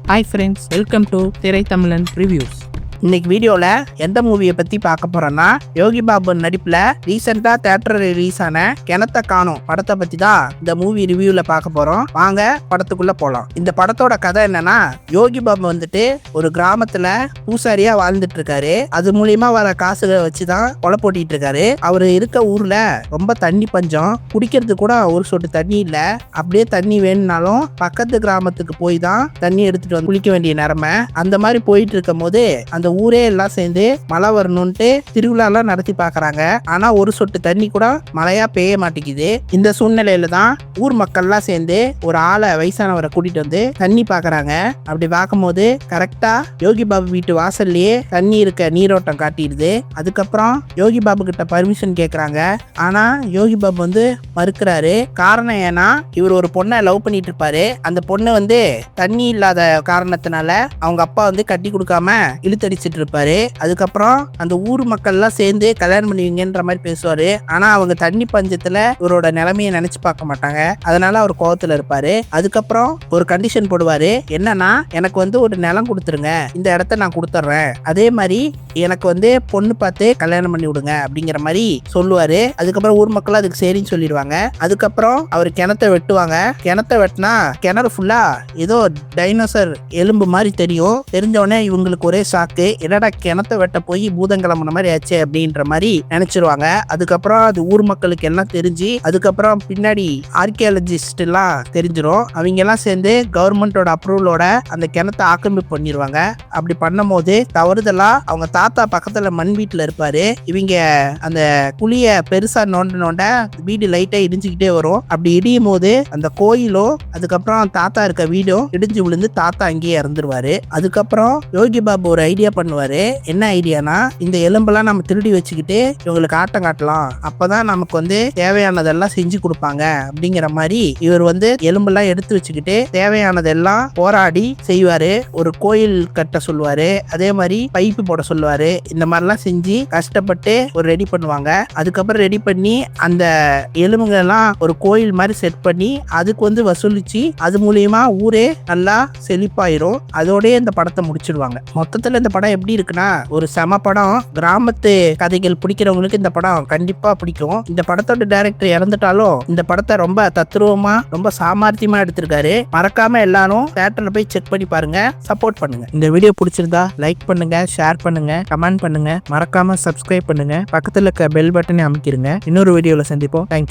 Hi friends, welcome to திரை தமிழன் reviews. இன்னைக்கு வீடியோவில் எந்த மூவியை பற்றி பார்க்க போகிறோன்னா, யோகி பாபு நடிப்பில் ரீசெண்டாக தேட்டர் ரிலீஸ் ஆன கிணத்த காணும் படத்தை பற்றி தான் இந்த மூவி ரிவ்யூவில் பார்க்க போகிறோம். வாங்க படத்துக்குள்ளே போகலாம். இந்த படத்தோட கதை என்னன்னா, யோகி பாபு வந்துட்டு ஒரு கிராமத்தில் பூசாரியாக வாழ்ந்துட்டு இருக்காரு. அது மூலியமா வர காசுகளை வச்சு தான் கொலை போட்டிட்டு இருக்காரு. அவர் இருக்க ஊரில் ரொம்ப தண்ணி பஞ்சம், குடிக்கிறது கூட ஒரு சொட்டு தண்ணி இல்லை. அப்படியே தண்ணி வேணும்னாலும் பக்கத்து கிராமத்துக்கு போய் தான் தண்ணி எடுத்துட்டு வந்து குளிக்க வேண்டிய நிலைமை. அந்த மாதிரி போயிட்டு இருக்கும் போது அந்த ஊரே எல்லாம் சேர்ந்து மழை வரணும்ட்டு திருவிழாலாம் நடத்தி பாக்குறாங்க. ஆனா ஒரு சொட்டு தண்ணி கூட மழையா பெய்ய மாட்டேங்குது. இந்த சூழ்நிலையில தான் ஊர் மக்கள்லாம் சேர்ந்து ஒரு ஆளை, வயசானவரை கூட்டிட்டு வந்து தண்ணி பாக்குறாங்க. அப்படி பார்க்கும்போது கரெக்டா யோகி பாபு வீட்டு வாசல்லையே தண்ணி இருக்க நீரோட்டம் காட்டிடுது. அதுக்கப்புறம் யோகி பாபு கிட்ட பர்மிஷன் கேட்கறாங்க. ஆனா யோகி பாபு வந்து மறுக்கிறாரு. காரணம் ஏன்னா, இவர் ஒரு பொண்ணை லவ் பண்ணிட்டு இருப்பாரு. அந்த பொண்ணு வந்து தண்ணி இல்லாத காரணத்தினால அவங்க அப்பா வந்து கட்டி கொடுக்காம இழுத்தடிச்சிட்டு இருப்பாரு. அதுக்கப்புறம் அந்த ஊர் மக்கள் எல்லாம் சேர்ந்து கல்யாணம் பண்ணுவீங்கன்ற மாதிரி பேசுவாரு. ஆனா அவங்க தண்ணி பஞ்சத்துல இவரோட நிலைமையை நினைச்சு பார்க்க மாட்டாங்க. அதனால அவர் கோவத்துல இருப்பாரு. அதுக்கப்புறம் ஒரு கண்டிஷன் போடுவாரு. என்னன்னா, எனக்கு வந்து ஒரு நிலம் கொடுத்துருங்க, இந்த இடத்த நான் கொடுத்துட்றேன், அதே மாதிரி எனக்கு வந்து பொண்ணு பார்த்து கல்யாணம் பண்ணி விடுங்க அப்படிங்கிற மாதிரி சொல்லுவாரு. அதுக்கப்புறம் ஊர் மக்கள் அதுக்கு சரின்னு சொல்லிடுவாங்க. அதுக்கப்புறம் அவர் கிணத்தை வெட்டுவாங்க. கிணத்தை வெட்டினா கிணறு ஃபுல்லா ஏதோ டைனோசர் எலும்பு மாதிரி தெரியும். தெரிஞ்சவொடனே இவங்களுக்கு ஒரே ஷாக்கு. என்னடா கிணத்தை வெட்ட போய் பூதங்கிழம்புன மாதிரி ஆச்சு அப்படின்ற மாதிரி நினைச்சிருவாங்க. அதுக்கப்புறம் அது ஊர் மக்களுக்கு எல்லாம் தெரிஞ்சு, அதுக்கப்புறம் பின்னாடி ஆர்கியாலஜிஸ்ட் எல்லாம் தெரிஞ்சிடும். அவங்க எல்லாம் சேர்ந்து கவர்மெண்டோட அப்ரூவலோட அந்த கிணத்தை ஆக்கிரமிப்பு பண்ணிடுவாங்க. அப்படி பண்ணும் போது தவறுதலா அவங்க தாத்தா பக்கத்துல மண் வீட்டுல இருப்பாரு. இவங்க அந்த குழிய பெருசா நோண்ட வீடு லைட்டா இடிஞ்சுக்கிட்டே வரும். அப்படி இடியும் போது அந்த கோயிலோ, அதுக்கப்புறம் தாத்தா இருக்க வீடும் இடிஞ்சு விழுந்து தாத்தா அங்கேயே இறந்துருவாரு. அதுக்கப்புறம் யோகி பாபு ஒரு ஐடியா பண்ணுவாரு. என்ன ஐடியானா, இந்த எலும்பெல்லாம் நம்ம திருடி வச்சுக்கிட்டு இவங்களுக்கு ஆட்டம் காட்டலாம், அப்பதான் நமக்கு வந்து தேவையானதெல்லாம் செஞ்சு கொடுப்பாங்க அப்படிங்கிற மாதிரி இவர் வந்து எலும்பெல்லாம் எடுத்து வச்சுக்கிட்டு தேவையானதெல்லாம் போராடி செய்வாரு. ஒரு கோயில் கட்ட சொல்லுவாரு, அதே மாதிரி பைப்பு போட சொல்லுவாரு. இந்த மாதிரிலாம் செஞ்சு கஷ்டப்பட்டு ஒரு ரெடி பண்ணுவாங்க. அதுக்கப்புறம் ரெடி பண்ணி அந்த எலும்புகள் எல்லாம் ஒரு கோயில் மாதிரி செட் பண்ணி அதுக்கு வந்து வசூலிச்சு அது மூலியமா ஊரே நல்லா செழிப்பாயிரும். அதோடய இந்த படத்தை முடிச்சிடுவாங்க. மொத்தத்துல இந்த படம் எப்படி இருக்குன்னா, ஒரு செம படம். கிராமத்து கதைகள் பிடிக்கிறவங்களுக்கு இந்த படம் கண்டிப்பா பிடிக்கும். இந்த படத்தோட டைரக்டர் இறந்துட்டாலும் இந்த படத்தை ரொம்ப தத்ரூபமா, ரொம்ப சாமர்த்தியமா எடுத்திருக்காரு. மறக்காம எல்லாரும் தியேட்டர்ல போய் செக் பண்ணி பாருங்க, சப்போர்ட் பண்ணுங்க. இந்த வீடியோ பிடிச்சிருந்தா லைக் பண்ணுங்க, ஷேர் பண்ணுங்க, கமெண்ட் பண்ணுங்க, மறக்காம சப்ஸ்கிரைப் பண்ணுங்க, பக்கத்துல இருக்க பெல் பட்டனை அமைக்கிருங்க. இன்னொரு வீடியோல சந்திப்போம். தேங்க்யூ.